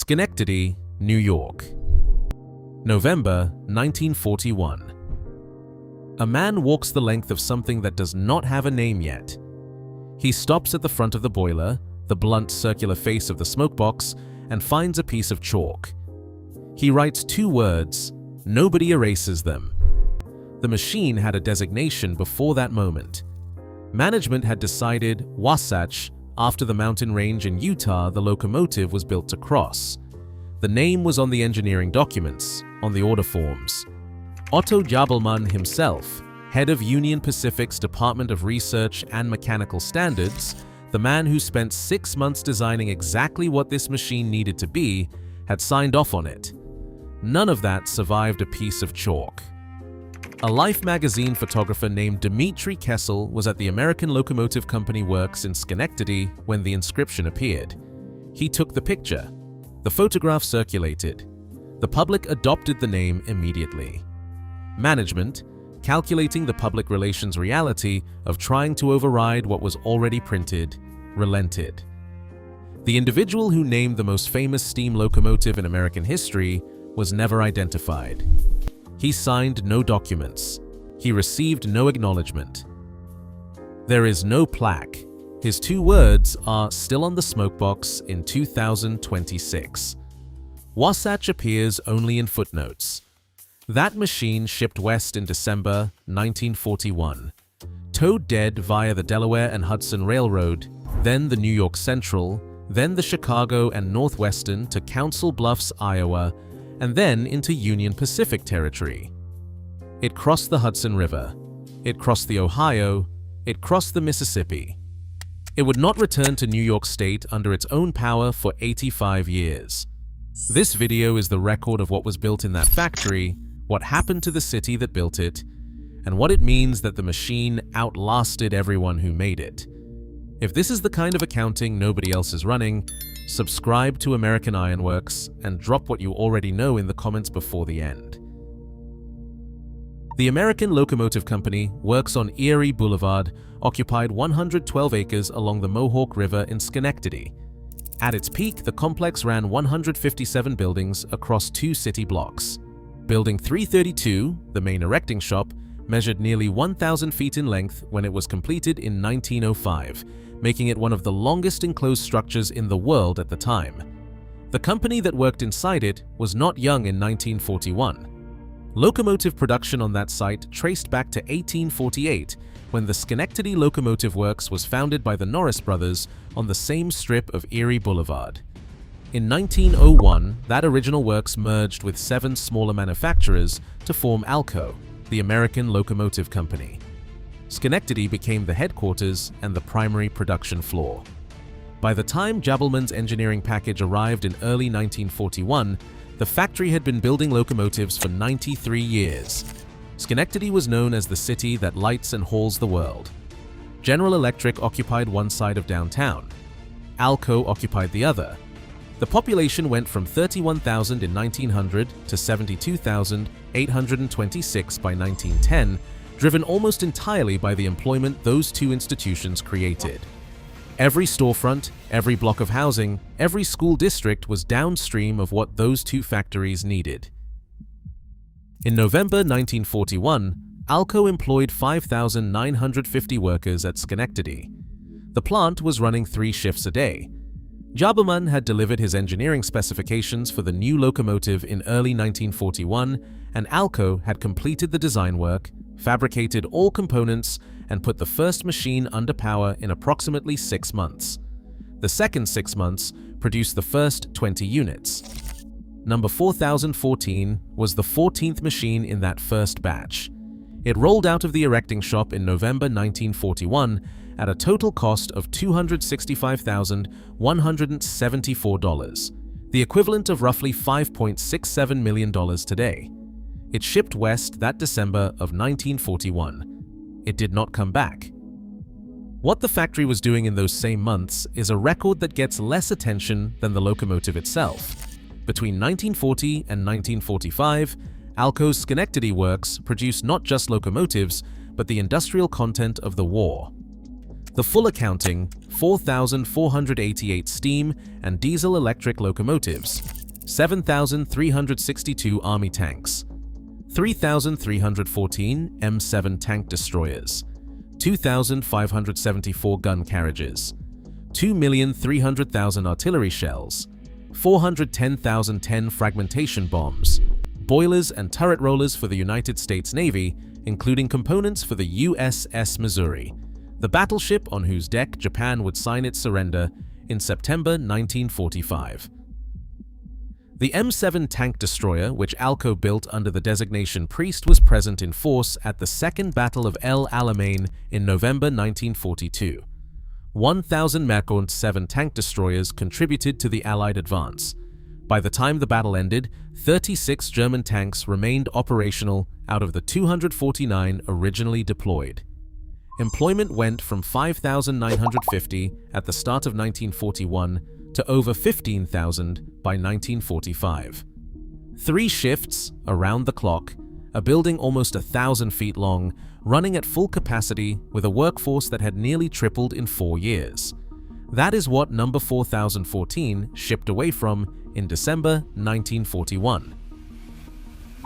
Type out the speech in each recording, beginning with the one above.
Schenectady, New York. November 1941. A man walks the length of something that does not have a name yet. He stops at the front of the boiler, the blunt circular face of the smokebox, and finds a piece of chalk. He writes 2 words. Nobody erases them. The machine had a designation before that moment. Management had decided Wasatch after the mountain range in Utah the locomotive was built to cross. The name was on the engineering documents, on the order forms. Otto Jabelmann himself, head of Union Pacific's Department of Research and Mechanical Standards, the man who spent 6 months designing exactly what this machine needed to be, had signed off on it. None of that survived a piece of chalk. A Life magazine photographer named Dmitri Kessel was at the American Locomotive Company works in Schenectady when the inscription appeared. He took the picture. The photograph circulated. The public adopted the name immediately. Management, calculating the public relations reality of trying to override what was already printed, relented. The individual who named the most famous steam locomotive in American history was never identified. He signed no documents. He received no acknowledgement. There is no plaque. His 2 words are still on the smokebox in 2026. Wasatch appears only in footnotes. That machine shipped west in December 1941. Towed dead via the Delaware and Hudson Railroad, then the New York Central, then the Chicago and Northwestern to Council Bluffs, Iowa, and then into Union Pacific territory. It crossed the Hudson River. It crossed the Ohio. It crossed the Mississippi. It would not return to New York State under its own power for 85 years. This video is the record of what was built in that factory, what happened to the city that built it, and what it means that the machine outlasted everyone who made it. If this is the kind of accounting nobody else is running, subscribe to American Iron Works and drop what you already know in the comments before the end. The American Locomotive Company works on Erie Boulevard, occupied 112 acres along the Mohawk River in Schenectady. At its peak, the complex ran 157 buildings across 2 city blocks. Building 332, the main erecting shop, measured nearly 1,000 feet in length when it was completed in 1905, making it one of the longest enclosed structures in the world at the time. The company that worked inside it was not young in 1941. Locomotive production on that site traced back to 1848, when the Schenectady Locomotive Works was founded by the Norris brothers on the same strip of Erie Boulevard. In 1901, that original works merged with 7 smaller manufacturers to form ALCO, the American Locomotive Company. Schenectady became the headquarters and the primary production floor. By the time Jabelmann's engineering package arrived in early 1941, the factory had been building locomotives for 93 years. Schenectady was known as the city that lights and hauls the world. General Electric occupied one side of downtown. ALCO occupied the other. The population went from 31,000 in 1900 to 72,826 by 1910, driven almost entirely by the employment those 2 institutions created. Every storefront, every block of housing, every school district was downstream of what those 2 factories needed. In November 1941, ALCO employed 5,950 workers at Schenectady. The plant was running 3 shifts a day. Jabelmann had delivered his engineering specifications for the new locomotive in early 1941, and ALCO had completed the design work, fabricated all components, and put the first machine under power in approximately 6 months. The second 6 months produced the first 20 units. Number 4014 was the 14th machine in that first batch. It rolled out of the erecting shop in November 1941 at a total cost of $265,174, the equivalent of roughly $5.67 million today. It shipped west that December of 1941. It did not come back. What the factory was doing in those same months is a record that gets less attention than the locomotive itself. Between 1940 and 1945, ALCO's Schenectady works produced not just locomotives, but the industrial content of the war. The full accounting: 4,488 steam and diesel-electric locomotives, 7,362 Army tanks, 3,314 M7 tank destroyers, 2,574 gun carriages, 2,300,000 artillery shells, 410,010 fragmentation bombs, boilers and turret rollers for the United States Navy, including components for the USS Missouri, the battleship on whose deck Japan would sign its surrender in September 1945. The M7 tank destroyer, which ALCO built under the designation Priest, was present in force at the Second Battle of El Alamein in November 1942. 1,000 Merkont 7 tank destroyers contributed to the Allied advance. By the time the battle ended, 36 German tanks remained operational out of the 249 originally deployed. Employment went from 5,950 at the start of 1941 to over 15,000 by 1945. 3 shifts, around the clock, a building almost 1,000 feet long, running at full capacity with a workforce that had nearly tripled in 4 years. That is what number 4014 shipped away from in December 1941.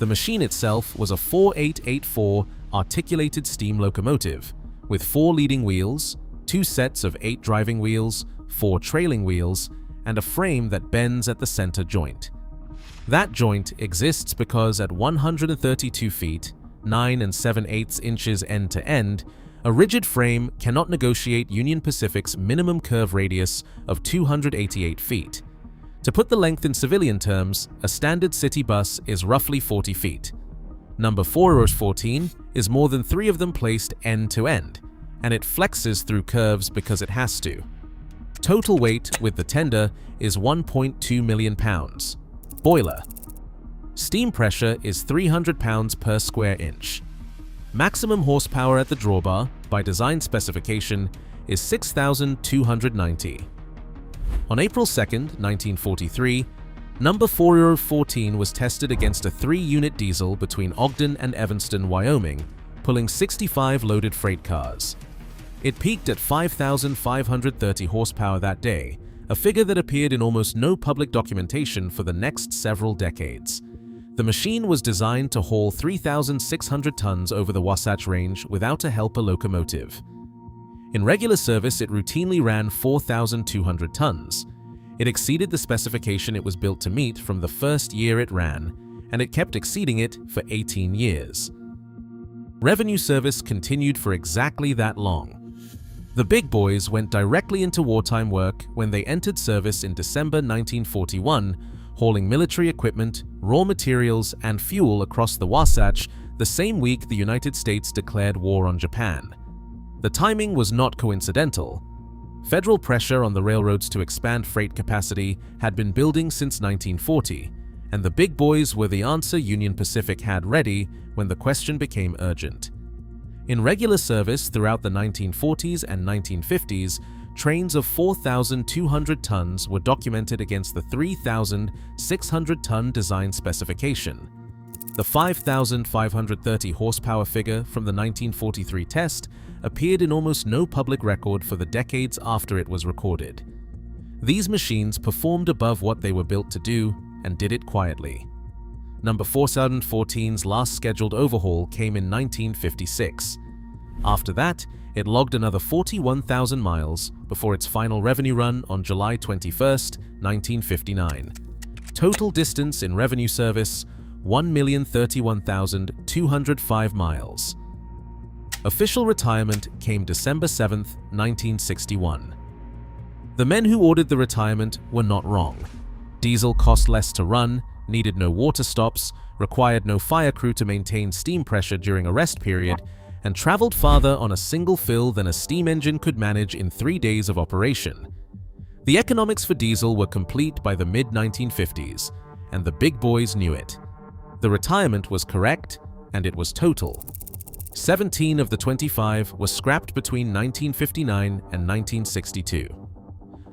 The machine itself was a 4884 articulated steam locomotive with 4 leading wheels, 2 sets of 8 driving wheels, 4 trailing wheels, and a frame that bends at the center joint. That joint exists because at 132 feet, 9 7/8 inches end to end, a rigid frame cannot negotiate Union Pacific's minimum curve radius of 288 feet. To put the length in civilian terms, a standard city bus is roughly 40 feet. Number 4014 is more than 3 of them placed end to end, and it flexes through curves because it has to. Total weight with the tender is 1.2 million pounds. Boiler. Steam pressure is 300 pounds per square inch. Maximum horsepower at the drawbar, by design specification, is 6,290. On April 2, 1943, number 4014 was tested against a 3-unit diesel between Ogden and Evanston, Wyoming, pulling 65 loaded freight cars. It peaked at 5,530 horsepower that day, a figure that appeared in almost no public documentation for the next several decades. The machine was designed to haul 3,600 tons over the Wasatch Range without a helper locomotive. In regular service, it routinely ran 4,200 tons. It exceeded the specification it was built to meet from the first year it ran, and it kept exceeding it for 18 years. Revenue service continued for exactly that long. The big boys went directly into wartime work when they entered service in December 1941, hauling military equipment, raw materials, and fuel across the Wasatch the same week the United States declared war on Japan. The timing was not coincidental. Federal pressure on the railroads to expand freight capacity had been building since 1940, and the big boys were the answer Union Pacific had ready when the question became urgent. In regular service throughout the 1940s and 1950s, trains of 4,200 tons were documented against the 3,600-ton design specification. The 5,530 horsepower figure from the 1943 test appeared in almost no public record for the decades after it was recorded. These machines performed above what they were built to do and did it quietly. Number 4014's last scheduled overhaul came in 1956. After that, it logged another 41,000 miles before its final revenue run on July 21, 1959. Total distance in revenue service, 1,031,205 miles. Official retirement came December 7, 1961. The men who ordered the retirement were not wrong. Diesel cost less to run, needed no water stops, required no fire crew to maintain steam pressure during a rest period, and traveled farther on a single fill than a steam engine could manage in 3 days of operation. The economics for diesel were complete by the mid-1950s, and the big boys knew it. The retirement was correct, and it was total. 17 of the 25 were scrapped between 1959 and 1962.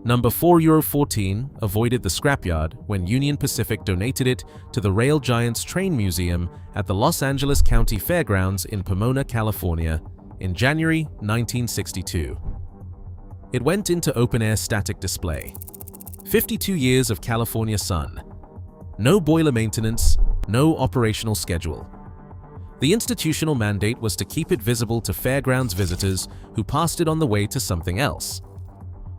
Number 4014 avoided the scrapyard when Union Pacific donated it to the Rail Giants Train Museum at the Los Angeles County Fairgrounds in Pomona, California, in January 1962. It went into open-air static display. 52 years of California sun. No boiler maintenance, no operational schedule. The institutional mandate was to keep it visible to fairgrounds visitors who passed it on the way to something else.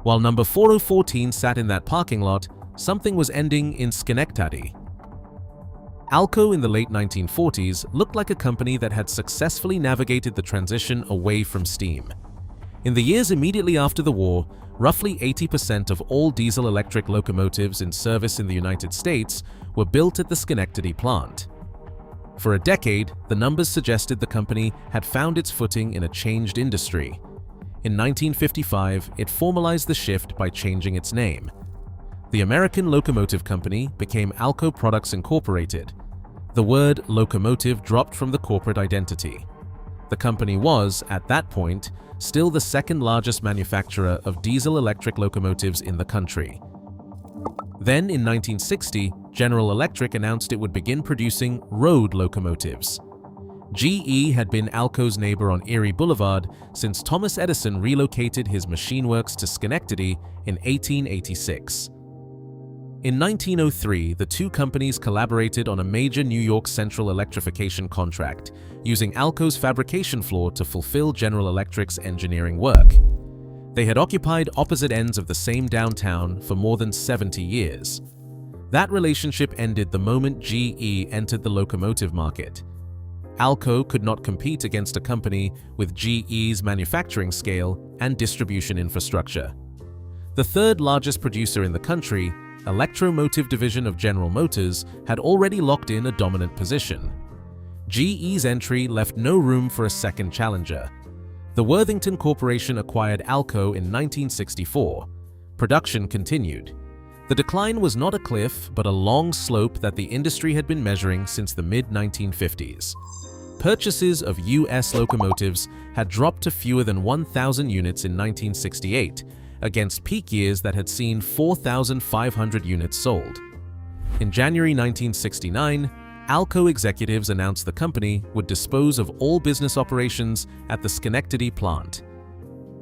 While number 4014 sat in that parking lot, something was ending in Schenectady. ALCO in the late 1940s looked like a company that had successfully navigated the transition away from steam. In the years immediately after the war, roughly 80% of all diesel-electric locomotives in service in the United States were built at the Schenectady plant. For a decade, the numbers suggested the company had found its footing in a changed industry. In 1955, it formalized the shift by changing its name. The American Locomotive Company became ALCO Products Incorporated. The word locomotive dropped from the corporate identity. The company was, at that point, still the second largest manufacturer of diesel-electric locomotives in the country. Then, in 1960, General Electric announced it would begin producing road locomotives. GE had been ALCO's neighbor on Erie Boulevard since Thomas Edison relocated his machine works to Schenectady in 1886. In 1903, the two companies collaborated on a major New York Central electrification contract, using ALCO's fabrication floor to fulfill General Electric's engineering work. They had occupied opposite ends of the same downtown for more than 70 years. That relationship ended the moment GE entered the locomotive market. ALCO could not compete against a company with GE's manufacturing scale and distribution infrastructure. The third largest producer in the country, Electromotive Division of General Motors, had already locked in a dominant position. GE's entry left no room for a second challenger. The Worthington Corporation acquired ALCO in 1964. Production continued. The decline was not a cliff, but a long slope that the industry had been measuring since the mid-1950s. Purchases of U.S. locomotives had dropped to fewer than 1,000 units in 1968, against peak years that had seen 4,500 units sold. In January 1969, ALCO executives announced the company would dispose of all business operations at the Schenectady plant.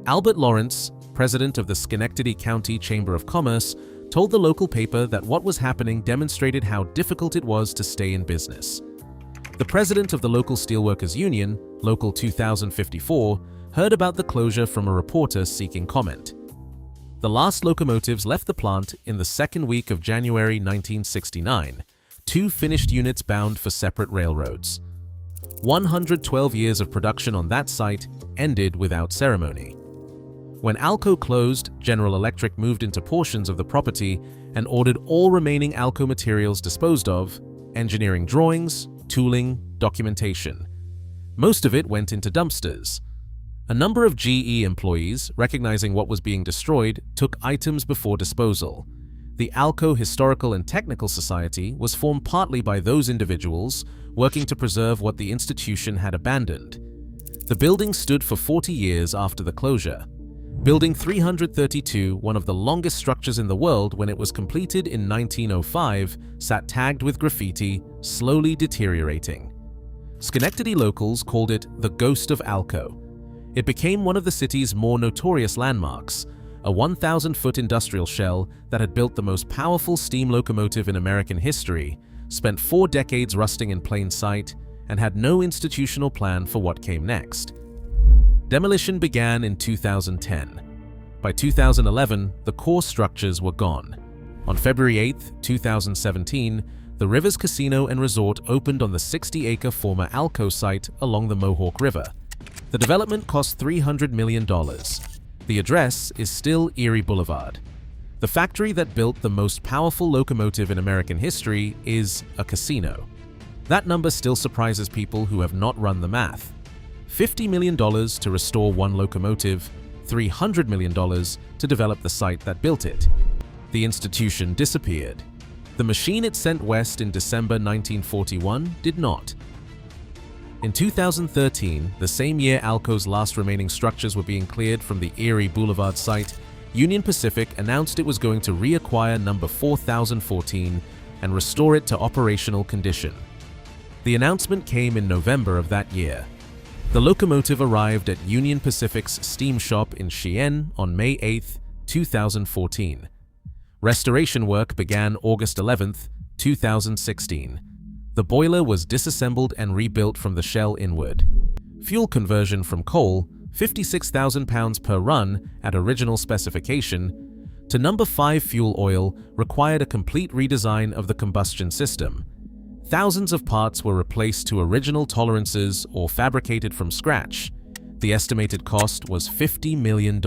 Albert Lawrence, president of the Schenectady County Chamber of Commerce, told the local paper that what was happening demonstrated how difficult it was to stay in business. The president of the local steelworkers union, Local 2054, heard about the closure from a reporter seeking comment. The last locomotives left the plant in the second week of January 1969, two finished units bound for separate railroads. 112 years of production on that site ended without ceremony. When ALCO closed, General Electric moved into portions of the property and ordered all remaining ALCO materials disposed of, engineering drawings, tooling, documentation. Most of it went into dumpsters. A number of GE employees, recognizing what was being destroyed, took items before disposal. The ALCO Historical and Technical Society was formed partly by those individuals working to preserve what the institution had abandoned. The building stood for 40 years after the closure. Building 332, one of the longest structures in the world when it was completed in 1905, sat tagged with graffiti, slowly deteriorating. Schenectady locals called it the Ghost of ALCO. It became one of the city's more notorious landmarks, a 1,000-foot industrial shell that had built the most powerful steam locomotive in American history, spent 4 decades rusting in plain sight, and had no institutional plan for what came next. Demolition began in 2010. By 2011, the core structures were gone. On February 8, 2017, the Rivers Casino and Resort opened on the 60-acre former ALCO site along the Mohawk River. The development cost $300 million. The address is still Erie Boulevard. The factory that built the most powerful locomotive in American history is a casino. That number still surprises people who have not run the math. $50 million to restore one locomotive, $300 million to develop the site that built it. The institution disappeared. The machine it sent west in December 1941 did not. In 2013, the same year ALCO's last remaining structures were being cleared from the Erie Boulevard site, Union Pacific announced it was going to reacquire number 4014 and restore it to operational condition. The announcement came in November of that year. The locomotive arrived at Union Pacific's steam shop in Cheyenne on May 8, 2014. Restoration work began August 11, 2016. The boiler was disassembled and rebuilt from the shell inward. Fuel conversion from coal, 56,000 pounds per run at original specification, to number 5 fuel oil required a complete redesign of the combustion system. Thousands of parts were replaced to original tolerances or fabricated from scratch. The estimated cost was $50 million.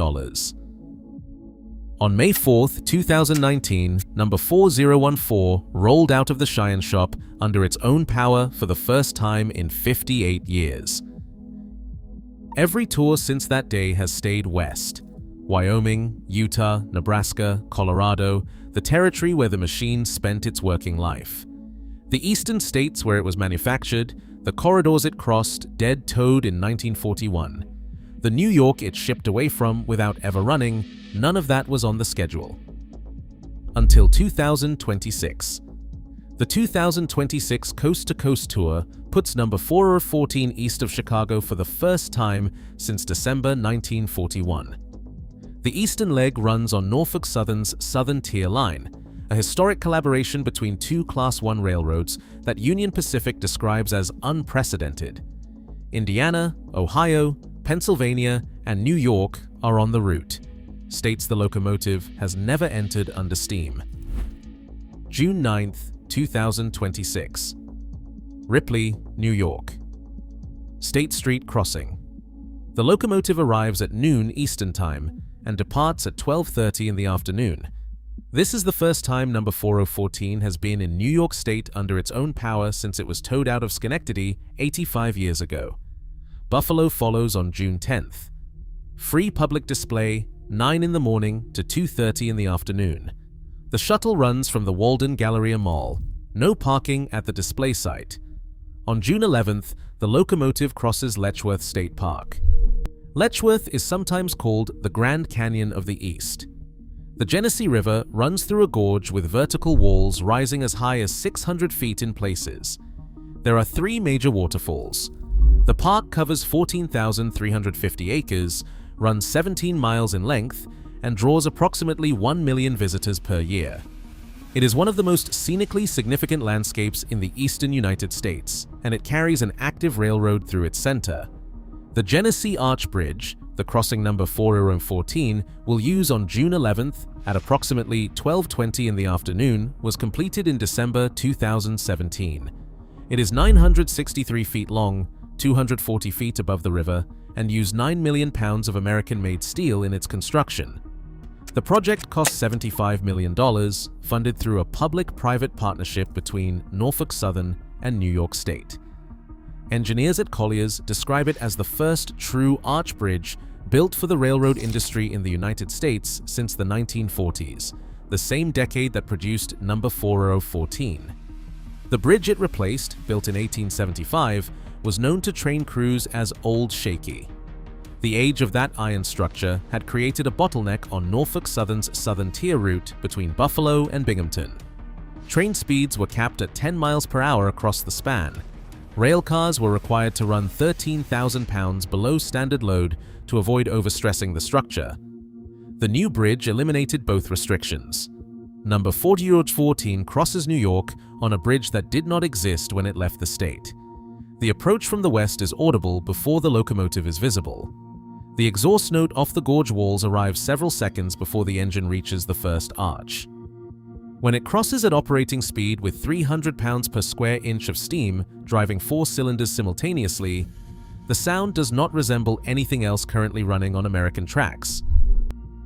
On May 4, 2019, number 4014 rolled out of the Cheyenne shop under its own power for the first time in 58 years. Every tour since that day has stayed west. Wyoming, Utah, Nebraska, Colorado, the territory where the machine spent its working life. The eastern states where it was manufactured, the corridors it crossed dead-toed in 1941. The New York it shipped away from without ever running, none of that was on the schedule. Until 2026. The 2026 Coast to Coast Tour puts number 4014 east of Chicago for the first time since December 1941. The eastern leg runs on Norfolk Southern's Southern Tier Line, a historic collaboration between two Class I railroads that Union Pacific describes as unprecedented. Indiana, Ohio, Pennsylvania, and New York are on the route. States the locomotive has never entered under steam. June 9, 2026. Ripley, New York. State Street Crossing. The locomotive arrives at noon Eastern Time and departs at 12:30 in the afternoon. This is the first time number 4014 has been in New York State under its own power since it was towed out of Schenectady 85 years ago. Buffalo follows on June 10th. Free public display, 9 in the morning to 2:30 in the afternoon. The shuttle runs from the Walden Galleria Mall. No parking at the display site. On June 11th, the locomotive crosses Letchworth State Park. Letchworth is sometimes called the Grand Canyon of the East. The Genesee River runs through a gorge with vertical walls rising as high as 600 feet in places. There are 3 major waterfalls. The park covers 14,350 acres, runs 17 miles in length, and draws approximately 1 million visitors per year. It is one of the most scenically significant landscapes in the eastern United States, and it carries an active railroad through its center. The Genesee Arch Bridge, the crossing number 4014 will use on June 11th at approximately 12:20 in the afternoon, was completed in December 2017. It is 963 feet long, 240 feet above the river, and used 9 million pounds of American-made steel in its construction. The project cost $75 million, funded through a public-private partnership between Norfolk Southern and New York State. Engineers at Colliers describe it as the first true arch bridge built for the railroad industry in the United States since the 1940s, the same decade that produced number 4014. The bridge it replaced, built in 1875, was known to train crews as Old Shaky. The age of that iron structure had created a bottleneck on Norfolk Southern's Southern Tier route between Buffalo and Binghamton. Train speeds were capped at 10 miles per hour across the span. Rail cars were required to run 13,000 pounds below standard load to avoid overstressing the structure. The new bridge eliminated both restrictions. Number 4014 crosses New York on a bridge that did not exist when it left the state. The approach from the west is audible before the locomotive is visible. The exhaust note off the gorge walls arrives several seconds before the engine reaches the first arch. When it crosses at operating speed with 300 pounds per square inch of steam driving 4 cylinders simultaneously, the sound does not resemble anything else currently running on American tracks.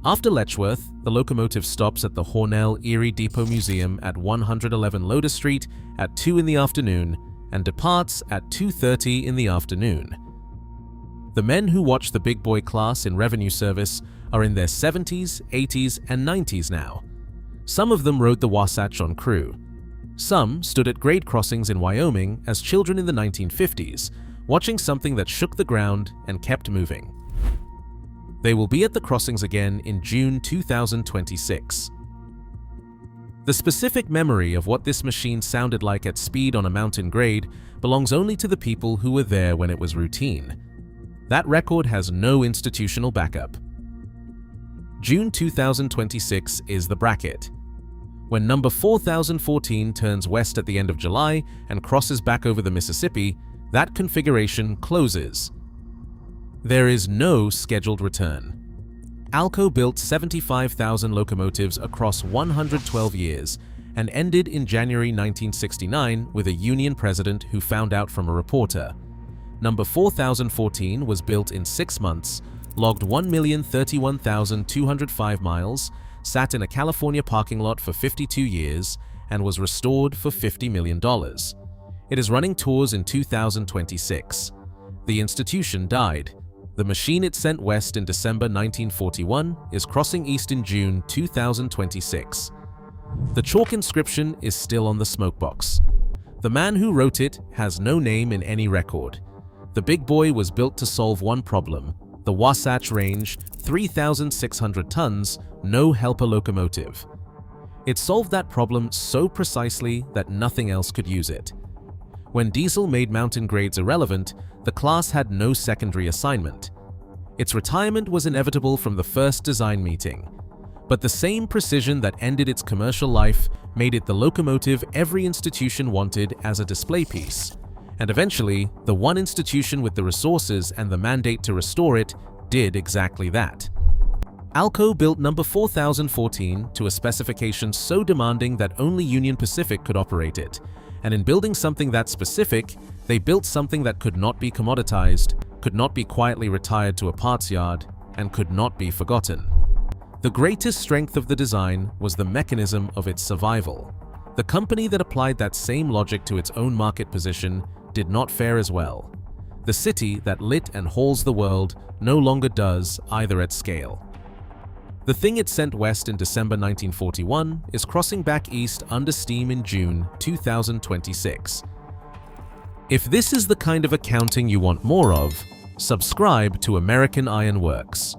After Letchworth, the locomotive stops at the Hornell Erie Depot Museum at 111 Loder Street at 2 in the afternoon and departs at 2:30 in the afternoon. The men who watch the big boy class in revenue service are in their 70s, 80s, and 90s now. Some of them rode the Wasatch on crew. Some stood at grade crossings in Wyoming as children in the 1950s, watching something that shook the ground and kept moving. They will be at the crossings again in June 2026. The specific memory of what this machine sounded like at speed on a mountain grade belongs only to the people who were there when it was routine. That record has no institutional backup. June 2026 is the bracket. When number 4014 turns west at the end of July and crosses back over the Mississippi, that configuration closes. There is no scheduled return. ALCO built 75,000 locomotives across 112 years and ended in January 1969 with a union president who found out from a reporter. Number 4014 was built in 6 months, logged 1,031,205 miles, sat in a California parking lot for 52 years, and was restored for $50 million. It is running tours in 2026. The institution died. The machine it sent west in December 1941 is crossing east in June 2026. The chalk inscription is still on the smokebox. The man who wrote it has no name in any record. The big boy was built to solve one problem: the Wasatch Range, 3,600 tons, no helper locomotive. It solved that problem so precisely that nothing else could use it. When diesel made mountain grades irrelevant, the class had no secondary assignment. Its retirement was inevitable from the first design meeting. But the same precision that ended its commercial life made it the locomotive every institution wanted as a display piece. And eventually, the one institution with the resources and the mandate to restore it did exactly that. ALCO built number 4014 to a specification so demanding that only Union Pacific could operate it. And in building something that specific, they built something that could not be commoditized, could not be quietly retired to a parts yard, and could not be forgotten. The greatest strength of the design was the mechanism of its survival. The company that applied that same logic to its own market position did not fare as well. The city that lit and hauls the world no longer does either at scale. The thing it sent west in December 1941 is crossing back east under steam in June 2026. If this is the kind of accounting you want more of, subscribe to American Iron Works.